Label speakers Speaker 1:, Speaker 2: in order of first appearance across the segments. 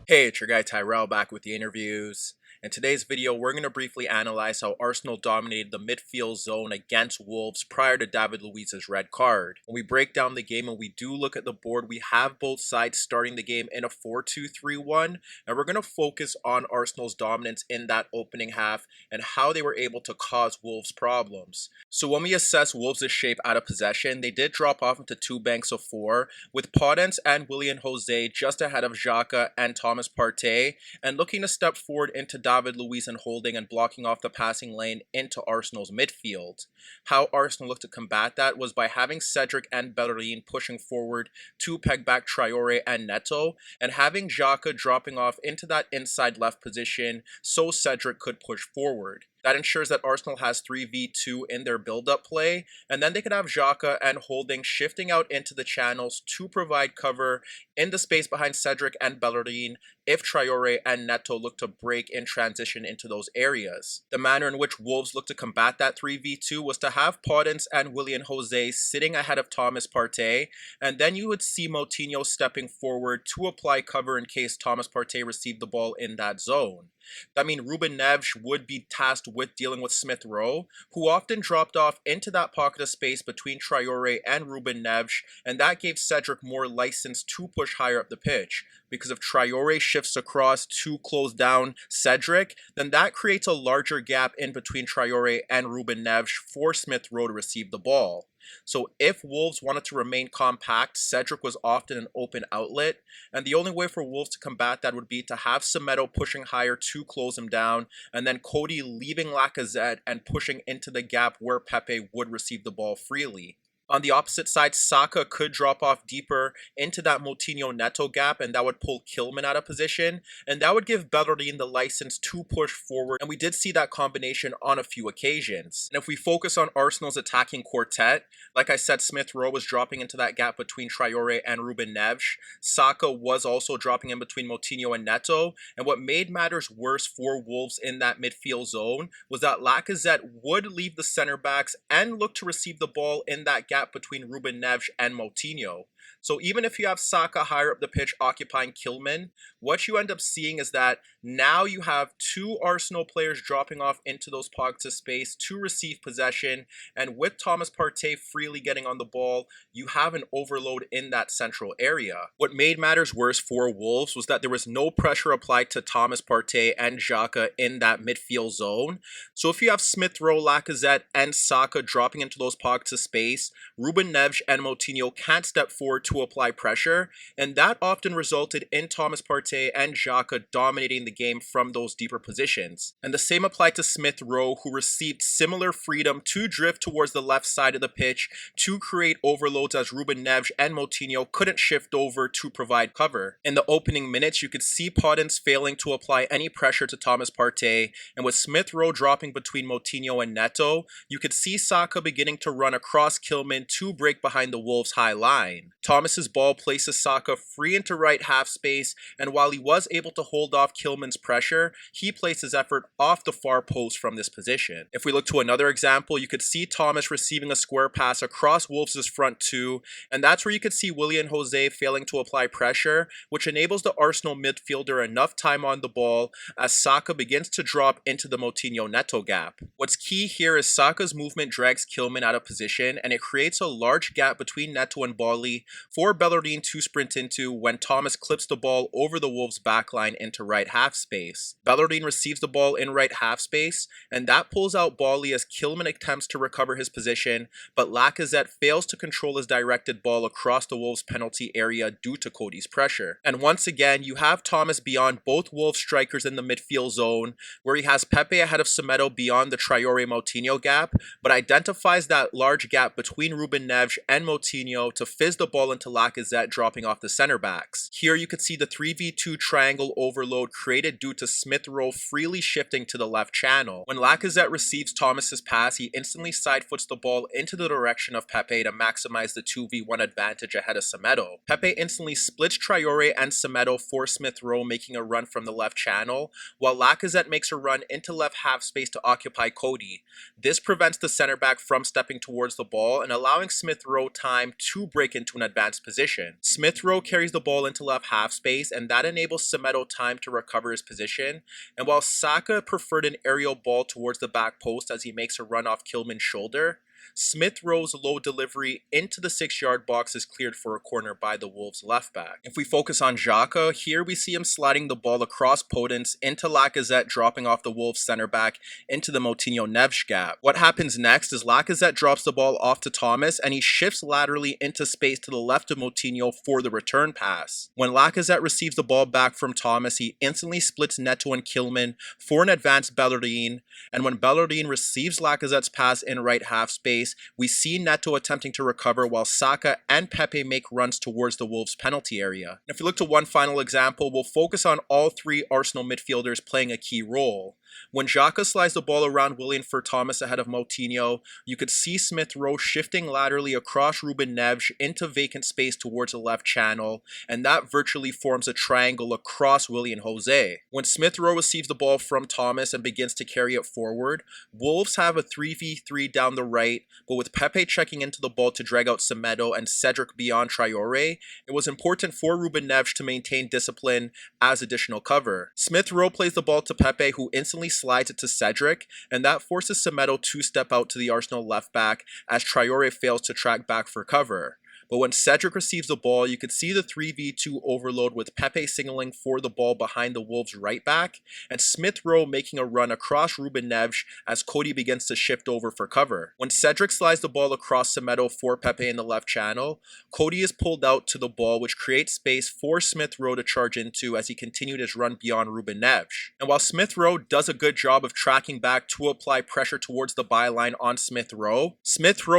Speaker 1: Hey, it's your guy Tyrrell back with the interviews. In today's video, we're going to briefly analyze how Arsenal dominated the midfield zone against Wolves prior to David Luiz's red card. When we break down the game and we do look at the board, we have both sides starting the game in a 4-2-3-1, and we're going to focus on Arsenal's dominance in that opening half and how they were able to cause Wolves problems. So when we assess Wolves' shape out of possession, they did drop off into two banks of four, with Podence and Willian Jose just ahead of Xhaka and Thomas Partey, and looking to step forward into David Luiz and holding and blocking off the passing lane into Arsenal's midfield. How Arsenal looked to combat that was by having Cedric and Bellerin pushing forward to peg back Traore and Neto, and having Xhaka dropping off into that inside left position so Cedric could push forward. That ensures that Arsenal has 3v2 in their build-up play, and then they could have Xhaka and Holding shifting out into the channels to provide cover in the space behind Cedric and Bellerin if Traore and Neto look to break in transition into those areas. The manner in which Wolves looked to combat that 3v2 was to have Podence and Willian Jose sitting ahead of Thomas Partey, and then you would see Moutinho stepping forward to apply cover in case Thomas Partey received the ball in that zone. That means Ruben Neves would be tasked with dealing with Smith Rowe, who often dropped off into that pocket of space between Traore and Ruben Neves, and that gave Cedric more license to push higher up the pitch. Because if Traore shifts across to close down Cedric, then that creates a larger gap in between Traore and Ruben Neves for Smith Rowe to receive the ball. So if Wolves wanted to remain compact, Cedric was often an open outlet, and the only way for Wolves to combat that would be to have Semedo pushing higher to close him down, and then Cody leaving Lacazette and pushing into the gap where Pepe would receive the ball freely. On the opposite side, Saka could drop off deeper into that Moutinho-Neto gap, and that would pull Kilman out of position, and that would give Bellerin the license to push forward, and we did see that combination on a few occasions. And if we focus on Arsenal's attacking quartet, like I said, Smith Rowe was dropping into that gap between Traore and Ruben Neves. Saka was also dropping in between Moutinho and Neto, and what made matters worse for Wolves in that midfield zone was that Lacazette would leave the center backs and look to receive the ball in that gap between Ruben Neves and Moutinho. So even if you have Saka higher up the pitch occupying Kilman, what you end up seeing is that now you have two Arsenal players dropping off into those pockets of space to receive possession, and with Thomas Partey freely getting on the ball, you have an overload in that central area. What made matters worse for Wolves was that there was no pressure applied to Thomas Partey and Xhaka in that midfield zone. So if you have Smith Rowe, Lacazette, and Saka dropping into those pockets of space, Ruben Neves and Moutinho can't step forward to apply pressure, and that often resulted in Thomas Partey and Xhaka dominating the game from those deeper positions. And the same applied to Smith Rowe, who received similar freedom to drift towards the left side of the pitch to create overloads as Ruben Neves and Moutinho couldn't shift over to provide cover. In the opening minutes, you could see Podence failing to apply any pressure to Thomas Partey, and with Smith Rowe dropping between Moutinho and Neto, you could see Saka beginning to run across Kilman to break behind the Wolves' high line. Thomas's ball places Saka free into right half space, and while he was able to hold off Kilman's pressure, he placed his effort off the far post from this position. If we look to another example, you could see Thomas receiving a square pass across Wolves' front two, and that's where you could see Willian Jose failing to apply pressure, which enables the Arsenal midfielder enough time on the ball as Saka begins to drop into the Moutinho-Neto gap. What's key here is Saka's movement drags Kilman out of position, and it creates a large gap between Neto and Bali for Bellerin to sprint into when Thomas clips the ball over the Wolves' backline into right half space. Bellerin receives the ball in right half space, and that pulls out Bali as Kilman attempts to recover his position, but Lacazette fails to control his directed ball across the Wolves' penalty area due to Cody's pressure. And once again, you have Thomas beyond both Wolves strikers in the midfield zone, where he has Pepe ahead of Semedo beyond the Traore-Moutinho gap, but identifies that large gap between Ruben Neves and Moutinho to fizz the ball into Lacazette dropping off the center backs. Here you could see the 3v2 triangle overload created due to Smith Rowe freely shifting to the left channel. When Lacazette receives Thomas's pass, he instantly sidefoots the ball into the direction of Pepe to maximize the 2v1 advantage ahead of Semedo. Pepe instantly splits Traore and Semedo for Smith Rowe making a run from the left channel, while Lacazette makes a run into left half space to occupy Cody. This prevents the center back from stepping towards the ball and allowing Smith Rowe time to break into an advanced position. Smith Rowe carries the ball into left half space, and that enables Semedo time to recover his position. And while Saka preferred an aerial ball towards the back post as he makes a run off Kilman's shoulder, Smith Rowe's low delivery into the 6-yard box is cleared for a corner by the Wolves left back. If we focus on Xhaka, here we see him sliding the ball across Podence into Lacazette, dropping off the Wolves center back into the Moutinho-Neves gap. What happens next is Lacazette drops the ball off to Thomas, and he shifts laterally into space to the left of Moutinho for the return pass. When Lacazette receives the ball back from Thomas, he instantly splits Neto and Kilman for an advanced Bellerin, and when Bellerin receives Lacazette's pass in right half space, we see Neto attempting to recover while Saka and Pepe make runs towards the Wolves penalty area. If we look to one final example, we'll focus on all three Arsenal midfielders playing a key role. When Xhaka slides the ball around Willian for Thomas ahead of Moutinho, you could see Smith Rowe shifting laterally across Ruben Neves into vacant space towards the left channel, and that virtually forms a triangle across Willian Jose. When Smith Rowe receives the ball from Thomas and begins to carry it forward, Wolves have a 3v3 down the right, but with Pepe checking into the ball to drag out Semedo and Cedric beyond Traore, it was important for Ruben Neves to maintain discipline as additional cover. Smith Rowe plays the ball to Pepe, who instantly slides it to Cedric, and that forces Semedo to step out to the Arsenal left back as Traore fails to track back for cover. But when Cedric receives the ball, you could see the 3v2 overload with Pepe signaling for the ball behind the Wolves right back, and Smith Rowe making a run across Ruben Neves as Cody begins to shift over for cover. When Cedric slides the ball across Semedo for Pepe in the left channel, Cody is pulled out to the ball, which creates space for Smith Rowe to charge into as he continued his run beyond Ruben Neves. And while Smith Rowe does a good job of tracking back to apply pressure towards the byline on Smith Rowe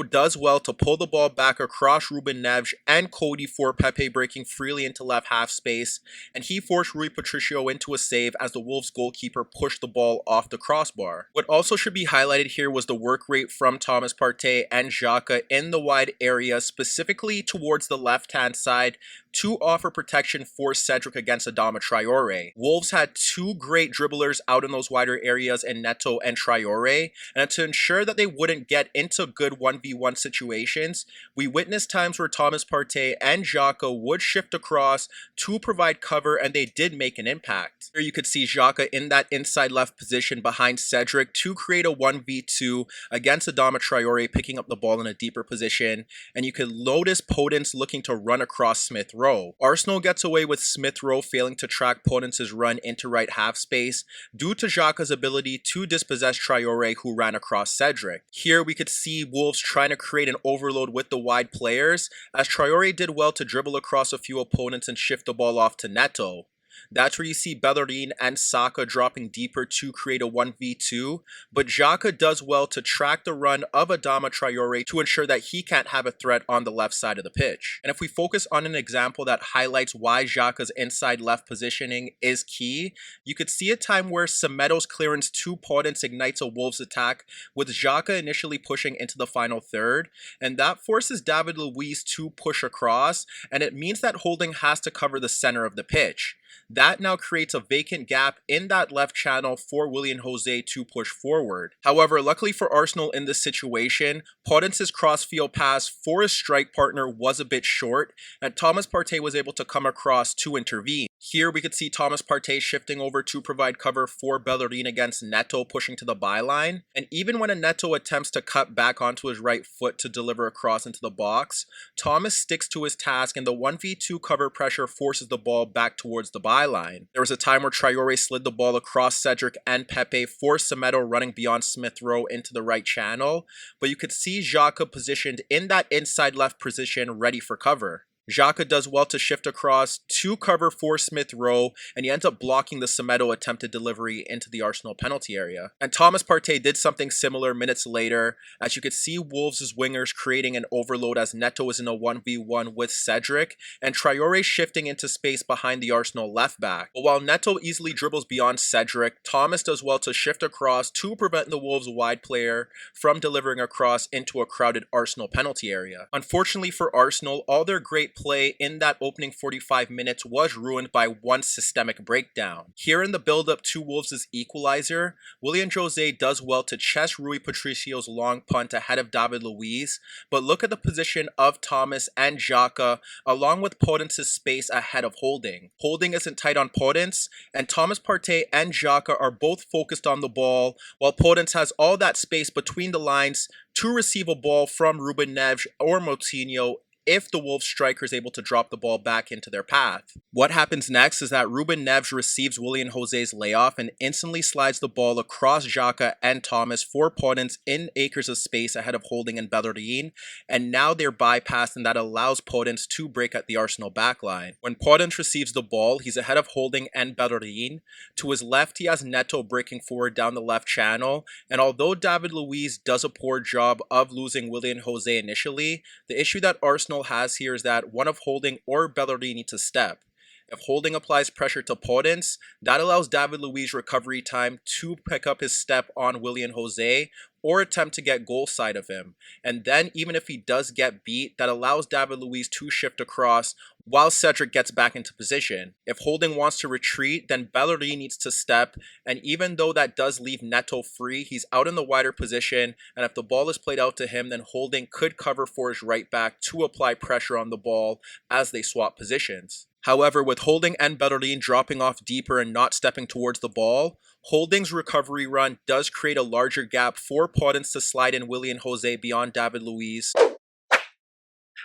Speaker 1: does well to pull the ball back across Ruben Neves and Cody for Pepe breaking freely into left half space, and he forced Rui Patricio into a save as the Wolves goalkeeper pushed the ball off the crossbar. What also should be highlighted here was the work rate from Thomas Partey and Xhaka in the wide area, specifically towards the left-hand side, to offer protection for Cedric against Adama Traore. Wolves had two great dribblers out in those wider areas in Neto and Traore, and to ensure that they wouldn't get into good 1v1 situations, we witnessed times where Thomas Partey and Xhaka would shift across to provide cover, and they did make an impact. Here you could see Xhaka in that inside left position behind Cedric to create a 1v2 against Adama Traore picking up the ball in a deeper position, and you could notice Podence looking to run across Smith Rowe. Arsenal gets away with Smith Rowe failing to track Podence's run into right half space due to Xhaka's ability to dispossess Traore, who ran across Cedric. Here we could see Wolves trying to create an overload with the wide players, as Traore did well to dribble across a few opponents and shift the ball off to Neto. That's where you see Bellerin and Saka dropping deeper to create a 1v2, but Xhaka does well to track the run of Adama Traore to ensure that he can't have a threat on the left side of the pitch. And if we focus on an example that highlights why Xhaka's inside left positioning is key, you could see a time where Semedo's clearance to Podence ignites a Wolves attack, with Xhaka initially pushing into the final third, and that forces David Luiz to push across, and it means that Holding has to cover the center of the pitch. That now creates a vacant gap in that left channel for Willian Jose to push forward. However, luckily for Arsenal in this situation, Podence's crossfield pass for his strike partner was a bit short, and Thomas Partey was able to come across to intervene. Here we could see Thomas Partey shifting over to provide cover for Bellerin against Neto pushing to the byline, and even when a Neto attempts to cut back onto his right foot to deliver a cross into the box, Thomas sticks to his task and the 1v2 cover pressure forces the ball back towards the byline. There was a time where Traore slid the ball across Cedric and Pepe for Semedo running beyond Smith Rowe into the right channel, but you could see Xhaka positioned in that inside left position ready for cover. Xhaka does well to shift across to cover for Smith Rowe, and he ends up blocking the Semedo attempted delivery into the Arsenal penalty area. And Thomas Partey did something similar minutes later, as you could see Wolves' wingers creating an overload as Neto is in a 1v1 with Cedric, and Traore shifting into space behind the Arsenal left back. But while Neto easily dribbles beyond Cedric, Thomas does well to shift across to prevent the Wolves' wide player from delivering across into a crowded Arsenal penalty area. Unfortunately for Arsenal, all their great play in that opening 45 minutes was ruined by one systemic breakdown. Here in the build-up to Wolves' equalizer, Willian José does well to chest Rui Patricio's long punt ahead of David Luiz, but look at the position of Thomas and Xhaka along with Podence's space ahead of Holding. Holding isn't tight on Podence, and Thomas Partey and Xhaka are both focused on the ball, while Podence has all that space between the lines to receive a ball from Ruben Neves or Moutinho if the Wolves striker is able to drop the ball back into their path. What happens next is that Ruben Neves receives Willian José's layoff and instantly slides the ball across Xhaka and Thomas for Podence in acres of space ahead of Holding and Bellerin, and now they're bypassed, and that allows Podence to break at the Arsenal backline. When Podence receives the ball, he's ahead of Holding and Bellerin. To his left, he has Neto breaking forward down the left channel, and although David Luiz does a poor job of losing Willian José initially, the issue that Arsenal has here is that one of Holding or Bellerin needs to step. If Holding applies pressure to Podence, that allows David Luiz recovery time to pick up his step on Willian José or attempt to get goal side of him. And then even if he does get beat, that allows David Luiz to shift across while Cedric gets back into position. If Holding wants to retreat, then Bellerin needs to step, and even though that does leave Neto free, he's out in the wider position, and if the ball is played out to him, then Holding could cover for his right back to apply pressure on the ball as they swap positions. However, with Holding and Bellerin dropping off deeper and not stepping towards the ball, Holding's recovery run does create a larger gap for Podence to slide in Willian José beyond David Luiz.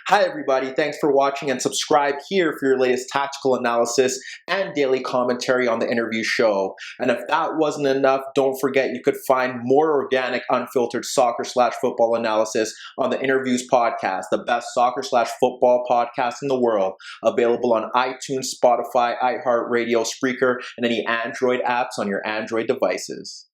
Speaker 1: Hi everybody, thanks for watching, and subscribe here for your latest tactical analysis and daily commentary on the InnerViews show. And if that wasn't enough, don't forget you could find more organic, unfiltered soccer/football analysis on the InnerViews podcast, the best soccer/football podcast in the world, available on iTunes, Spotify, iHeartRadio, Spreaker, and any Android apps on your Android devices.